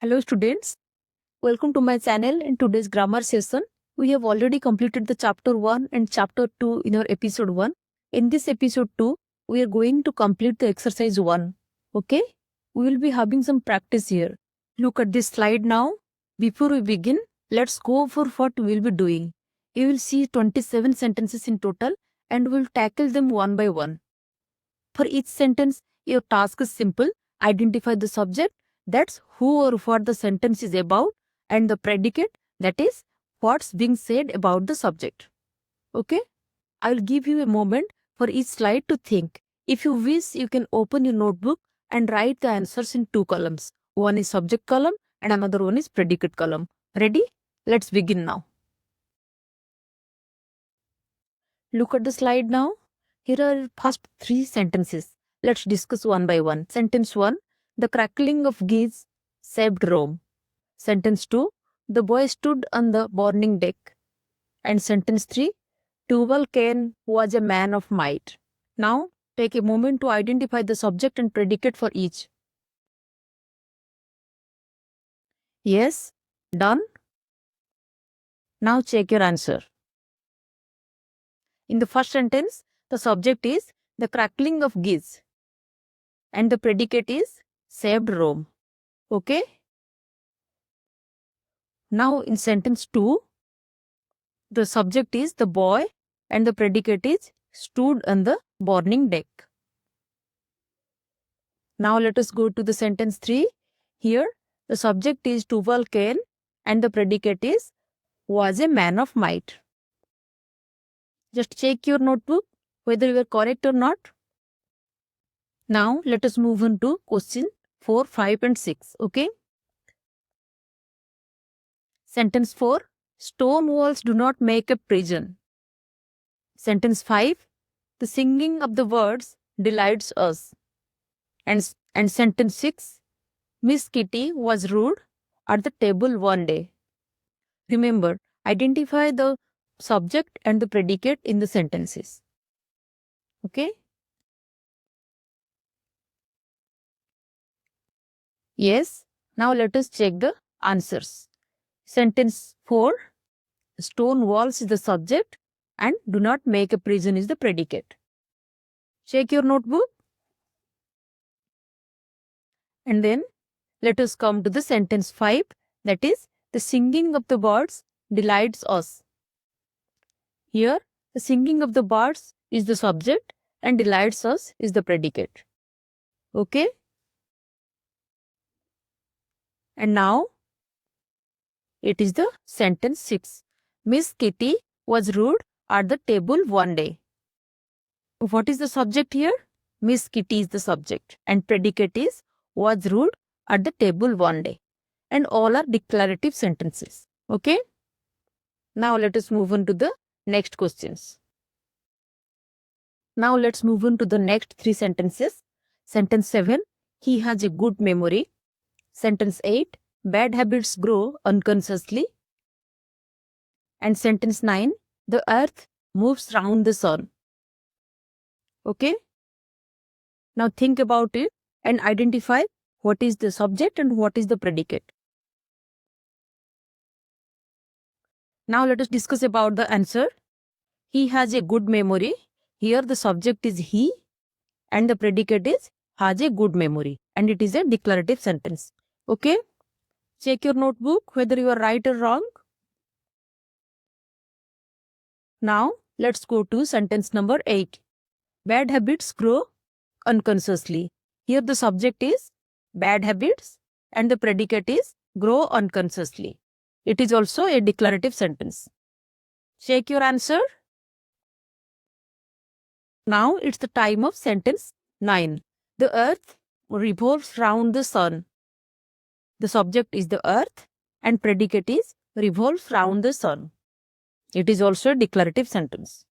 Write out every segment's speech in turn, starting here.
Hello students, welcome to my channel. In today's grammar session, we have already completed the chapter 1 and chapter 2 in our episode 1. In this episode 2, we are going to complete the exercise 1. Okay? We will be having some practice here. Look at this slide now. Before we begin, let's go over what we will be doing. You will see 27 sentences in total and we will tackle them one by one. For each sentence, your task is simple. Identify the subject, that's who or what the sentence is about, and the predicate, that is what's being said about the subject. Okay? I will give you a moment for each slide to think. If you wish, you can open your notebook and write the answers in two columns. One is subject column and another one is predicate column. Ready? Let's begin now. Look at the slide now. Here are first three sentences. Let's discuss one by one. Sentence 1. The crackling of geese saved Rome. Sentence 2. The boy stood on the burning deck. And sentence 3. Tubal Cain was a man of might. Now, take a moment to identify the subject and predicate for each. Yes? Done? Now check your answer. In the first sentence, the subject is the crackling of geese. And the predicate is saved Rome. Okay? Now in sentence 2, the subject is the boy and the predicate is stood on the burning deck. Now let us go to the sentence 3. Here the subject is Tubal Cain and the predicate is was a man of might. Just check your notebook whether you are correct or not. Now let us move on to question 4, 5 and 6. Okay? Sentence 4. Stone walls do not make a prison. Sentence 5. The singing of the birds delights us. And sentence 6. Miss Kitty was rude at the table one day. Remember, identify the subject and the predicate in the sentences. Okay? Yes. Now let us check the answers. Sentence 4. Stone walls is the subject and do not make a prison is the predicate. Check your notebook. And then let us come to the sentence 5. That is, the singing of the birds delights us. Here, the singing of the birds is the subject and delights us is the predicate. Okay? And now, it is the sentence 6. Miss Kitty was rude at the table one day. What is the subject here? Miss Kitty is the subject and predicate is was rude at the table one day. And all are declarative sentences. Okay? Now let us move on to the next questions. Now let's move on to the next three sentences. Sentence 7. He has a good memory. Sentence 8. Bad habits grow unconsciously. And sentence 9. The earth moves round the sun. Okay? Now think about it and identify what is the subject and what is the predicate. Now let us discuss about the answer. He has a good memory. Here the subject is he and the predicate is has a good memory and it is a declarative sentence. Okay? Check your notebook whether you are right or wrong. Now let's go to sentence number 8. Bad habits grow unconsciously. Here the subject is bad habits and the predicate is grow unconsciously. It is also a declarative sentence. Check your answer. Now it's the time of sentence 9. The earth revolves round the sun. The subject is the earth and predicate is revolves round the sun. It is also a declarative sentence.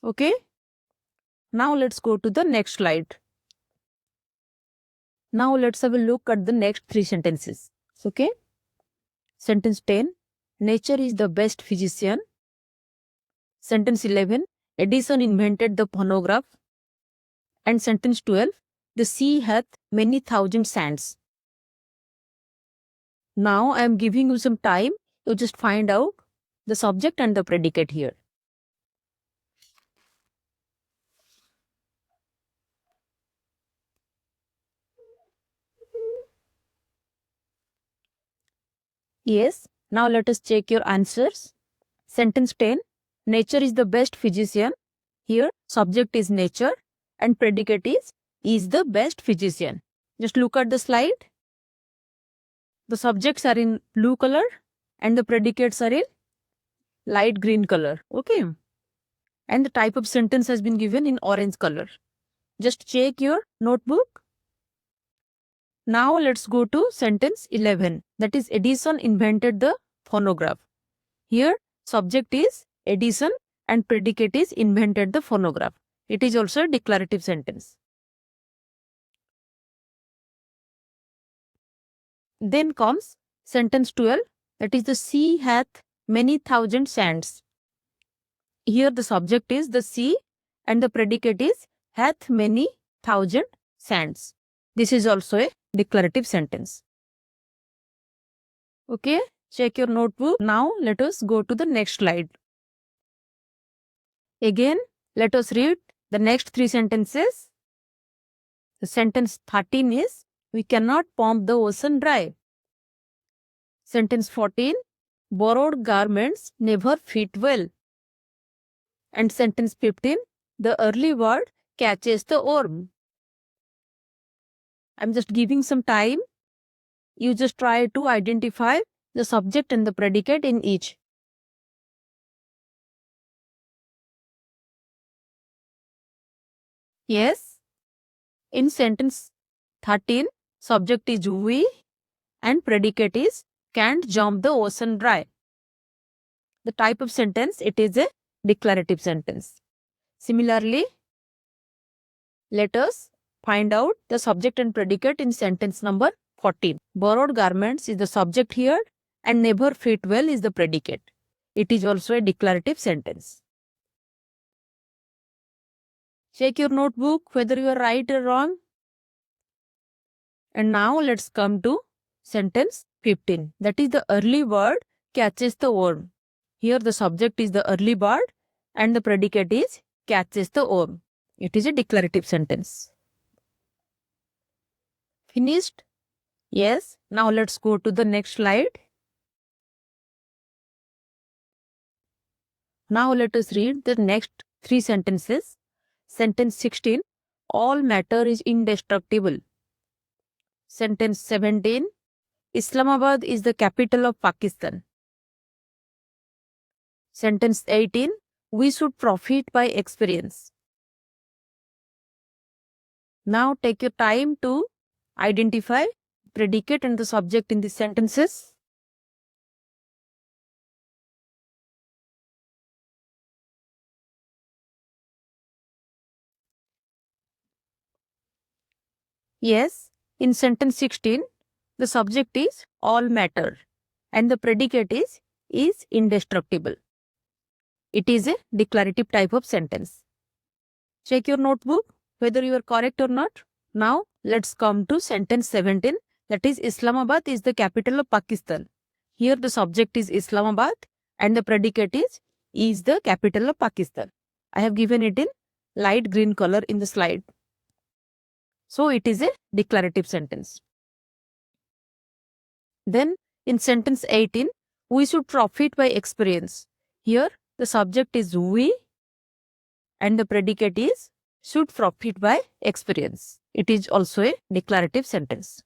Okay? Now let's go to the next slide. Now let's have a look at the next three sentences. Okay? Sentence 10. Nature is the best physician. Sentence 11. Edison invented the phonograph. And sentence 12. The sea hath many thousand sands. Now I am giving you some time. You just find out the subject and the predicate here. Yes, now let us check your answers. Sentence 10. Nature is the best physician. Here, subject is nature and predicate is the best physician. Just look at the slide. The subjects are in blue color and the predicates are in light green color. Okay. And the type of sentence has been given in orange color. Just check your notebook. Now let's go to sentence 11. That is, Edison invented the phonograph. Here, subject is Edison and predicate is invented the phonograph. It is also a declarative sentence. Then comes sentence 12. That is, the sea hath many thousand sands. Here the subject is the sea and the predicate is hath many thousand sands. This is also a declarative sentence. Okay, check your notebook. Now let us go to the next slide. Again, let us read the next three sentences. The sentence 13 is, we cannot pump the ocean dry. Sentence 14, borrowed garments never fit well. And sentence 15, the early bird catches the worm. I'm just giving some time. You just try to identify the subject and the predicate in each. Yes, in sentence 13, subject is we and predicate is can't jump the ocean dry. The type of sentence, it is a declarative sentence. Similarly, let us find out the subject and predicate in sentence number 14. Borrowed garments is the subject here and never fit well is the predicate. It is also a declarative sentence. Check your notebook whether you are right or wrong. And now let's come to sentence 15. That is, the early bird catches the worm. Here the subject is the early bird and the predicate is catches the worm. It is a declarative sentence. Finished? Yes. Now let's go to the next slide. Now let us read the next three sentences. Sentence 16. All matter is indestructible. Sentence 17. Islamabad is the capital of Pakistan. Sentence 18. We should profit by experience. Now take your time to identify predicate and the subject in these sentences. Yes, in sentence 16, the subject is all matter and the predicate is indestructible. It is a declarative type of sentence. Check your notebook whether you are correct or not. Now let's come to sentence 17. That is, Islamabad is the capital of Pakistan. Here the subject is Islamabad and the predicate is the capital of Pakistan. I have given it in light green color in the slide. So it is a declarative sentence. Then in sentence 18, we should profit by experience. Here the subject is we and the predicate is should profit by experience. It is also a declarative sentence.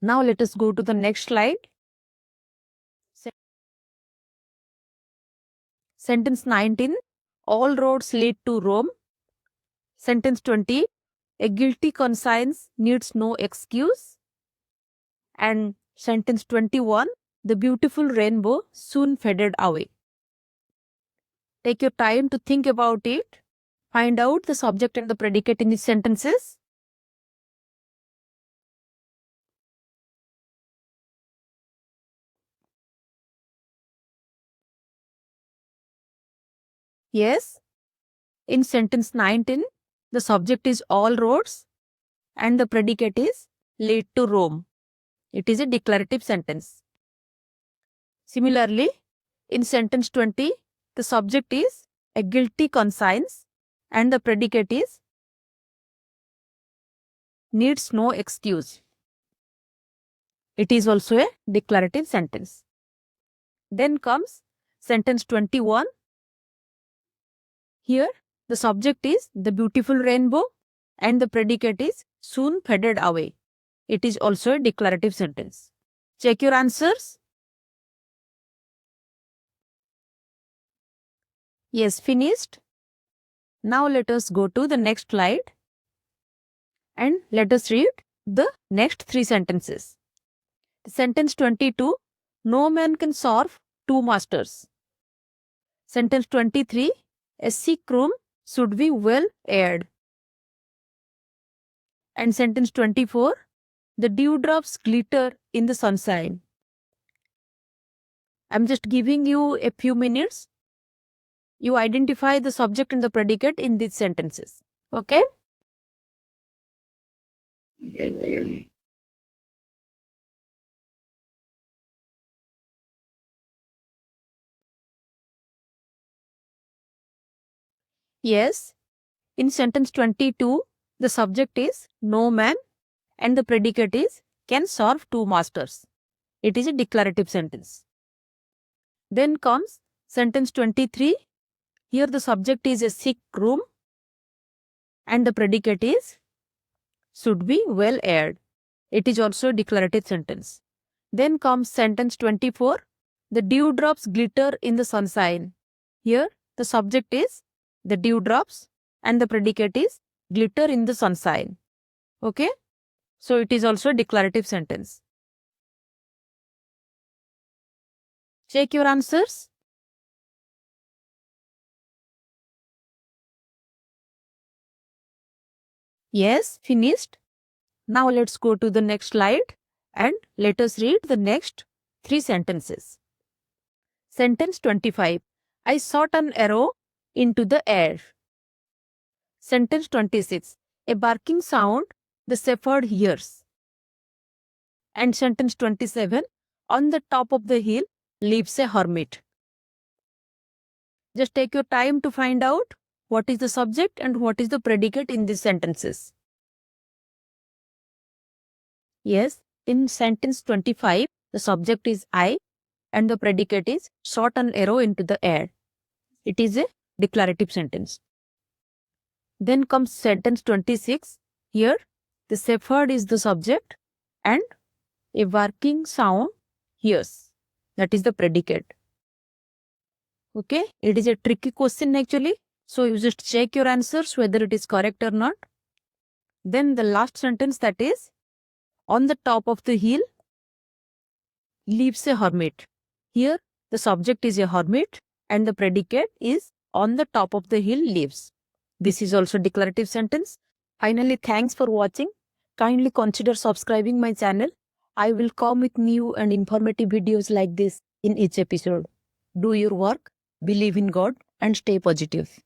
Now let us go to the next slide. Sentence 19, all roads lead to Rome. Sentence 20, a guilty conscience needs no excuse. And sentence 21, the beautiful rainbow soon faded away. Take your time to think about it. Find out the subject and the predicate in these sentences. Yes, in sentence 19, the subject is all roads and the predicate is lead to Rome. It is a declarative sentence. Similarly, in sentence 20, the subject is a guilty conscience and the predicate is needs no excuse. It is also a declarative sentence. Then comes sentence 21. Here, the subject is the beautiful rainbow and the predicate is soon faded away. It is also a declarative sentence. Check your answers. Yes, finished. Now let us go to the next slide and let us read the next 3 sentences. Sentence 22, no man can serve 2 masters. Sentence 23, a sick room should be well aired. And sentence 24, the dewdrops glitter in the sunshine. I'm just giving you a few minutes. You identify the subject and the predicate in these sentences. Okay? Yes. In sentence 22, the subject is no man and the predicate is can serve 2 masters. It is a declarative sentence. Then comes sentence 23. Here the subject is a sick room and the predicate is should be well aired. It is also a declarative sentence. Then comes sentence 24. The dewdrops glitter in the sunshine. Here the subject is the dewdrops and the predicate is glitter in the sunshine. Okay? So it is also a declarative sentence. Check your answers. Yes, finished. Now let's go to the next slide and let us read the next 3 sentences. Sentence 25. I shot an arrow into the air. Sentence 26. A barking sound the shepherd hears. And sentence 27. On the top of the hill lives a hermit. Just take your time to find out what is the subject and what is the predicate in these sentences. Yes, in sentence 25, the subject is I and the predicate is shot an arrow into the air. It is a declarative sentence. Then comes sentence 26. Here, the shepherd is the subject and a barking sound hears. That is the predicate. Okay, it is a tricky question actually. So you just check your answers whether it is correct or not. Then the last sentence, that is, on the top of the hill lives a hermit. Here, the subject is a hermit and the predicate is on the top of the hill lives. This is also declarative sentence. Finally, thanks for watching. Kindly consider subscribing my channel. I will come with new and informative videos like this in each episode. Do your work, believe in God and stay positive.